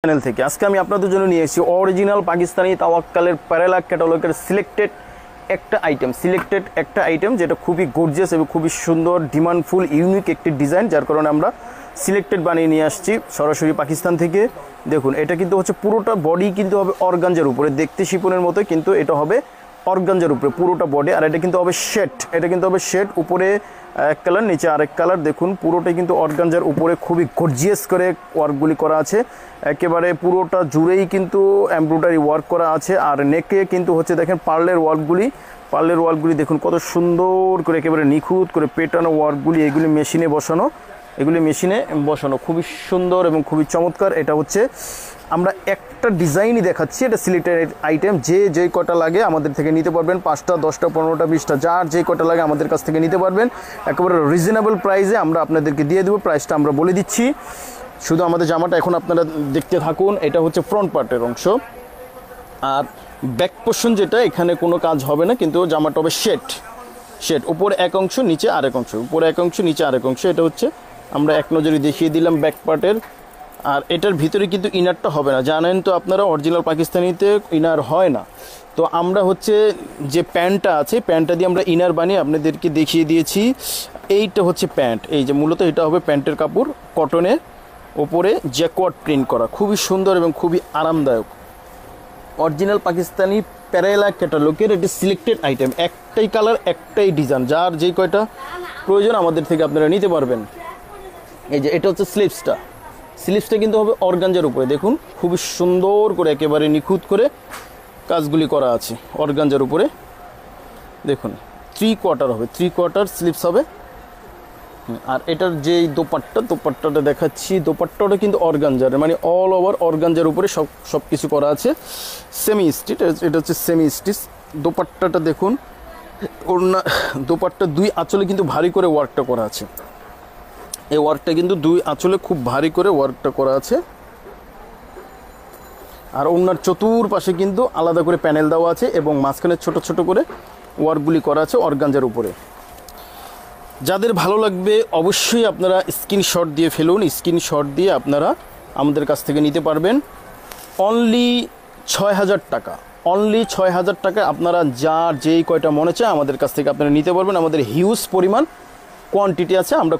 Channel থেকে আজকে আমি আপনাদের জন্য নিয়ে এসেছি অরিজিনাল পাকিস্তানি তাওয়াক্কালের প্যারালা ক্যাটালগের সিলেক্টেড একটা আইটেম যেটা খুবই গর্জিয়াস এবং খুবই সুন্দর ডিমান্ডফুল ইউনিক একটি ডিজাইন, যার কারণে আমরা সিলেক্টেড বানিয়ে নিয়ে আসছি সরাসরি পাকিস্তান থেকে। দেখুন, এটা কিন্তু হচ্ছে পুরোটা বডি কিন্তু হবে অর্গানজার উপরে, দেখতে শিপনের মতো, কিন্তু এটা হবে অর্গানজার উপরে পুরোটা বডি। আর এটা কিন্তু হবে শেড, উপরে এক কালার, নিচে আরেক কালার। দেখুন, পুরোটাই কিন্তু অর্গানজার উপরে খুবই গর্জিয়াস করে ওয়ার্কগুলি করা আছে, একেবারে পুরোটা জুড়েই কিন্তু এমব্রয়ডারি ওয়ার্ক করা আছে। আর নেকে কিন্তু হচ্ছে দেখেন পার্লের ওয়ার্কগুলি দেখুন কত সুন্দর করে, একেবারে নিখুঁত করে পেটানো ওয়ার্কগুলি, এগুলি মেশিনে বসানো খুবই সুন্দর এবং খুবই চমৎকার। এটা হচ্ছে আমরা একটা ডিজাইনই দেখাচ্ছি, এটা সিলেক্টেড আইটেম, যেই কটা লাগে আমাদের থেকে নিতে পারবেন, 5টা 10টা 15টা 20টা, যার যেই কটা লাগে আমাদের কাছ থেকে নিতে পারবেন। একেবারে রিজনেবল প্রাইসে আমরা আপনাদেরকে দিয়ে দেবো, প্রাইসটা আমরা বলে দিচ্ছি। শুধু আমাদের জামাটা এখন আপনারা দেখতে থাকুন। এটা হচ্ছে ফ্রন্ট পার্টের অংশ, আর ব্যাক পোর্শন যেটা, এখানে কোনো কাজ হবে না, কিন্তু জামাটা হবে শেড, উপরে এক অংশ নিচে আরেক অংশ, এটা হচ্ছে আমরা এক নজরে দেখিয়ে দিলাম ব্যাক পার্টের। আর এটার ভিতরে কিন্তু ইনারটা হবে না, জানেন তো আপনারা অরিজিনাল পাকিস্তানিতে ইনার হয় না। তো আমরা হচ্ছে যে প্যান্টটা আছে, প্যান্টটা দিয়ে আমরা ইনার বানিয়ে আপনাদেরকে দেখিয়ে দিয়েছি। এইটা হচ্ছে প্যান্ট, এই যে মূলত এটা হবে প্যান্টের কাপড়, কটনের ওপরে জ্যাকওয়ার্ড প্রিন্ট করা, খুবই সুন্দর এবং খুবই আরামদায়ক। অরিজিনাল পাকিস্তানি প্যারালা ক্যাটালগের এটি সিলেক্টেড আইটেম, একটাই কালার একটাই ডিজাইন, যার যেই কয়টা প্রয়োজন আমাদের থেকে আপনারা নিতে পারবেন। এই যে এটা হচ্ছে স্লিভসটা কিন্তু হবে অর্গানজার উপরে, দেখুন খুবই সুন্দর করে একেবারে নিখুঁত করে কাজগুলি করা আছে অর্গানজার উপরে। দেখুন 3 কোয়ার্টার হবে, 3 কোয়ার্টার স্লিভস হবে। আর এটার যেই দোপাট্টাটা দেখাচ্ছি, দোপাট্টাটা কিন্তু অর্গানজার, মানে অল ওভার অর্গানজার উপরে সব কিছু করা আছে, সেমি স্টিচ। এটা হচ্ছে সেমি স্টিচ দোপাট্টাটা। দেখুন ওড়না দোপাট্টা 2 আঁচলে কিন্তু ভারী করে ওয়ার্কটা করা আছে, এই ওয়ার্কটা কিন্তু 2 আঁচলে খুব ভারী করে ওয়ার্কটা করা আছে। আর ওড়নার চতুর্পাশে কিন্তু আলাদা করে প্যানেল দেওয়া আছে এবং মাঝখানে ছোট ছোট করে ওয়ার্কগুলি করা আছে অর্গানজার উপরে। যাদের ভালো লাগবে অবশ্যই আপনারা স্ক্রিনশট দিয়ে ফেলুন, স্ক্রিনশট দিয়ে আপনারা আমাদের কাছ থেকে নিতে পারবেন। অনলি 6000 টাকা, আপনারা যার যেই কয়টা মনে চায় আমাদের কাছ থেকে আপনারা নিতে পারবেন। আমাদের হিউজ পরিমাণ কোয়ান্টিটি আছে, আমরা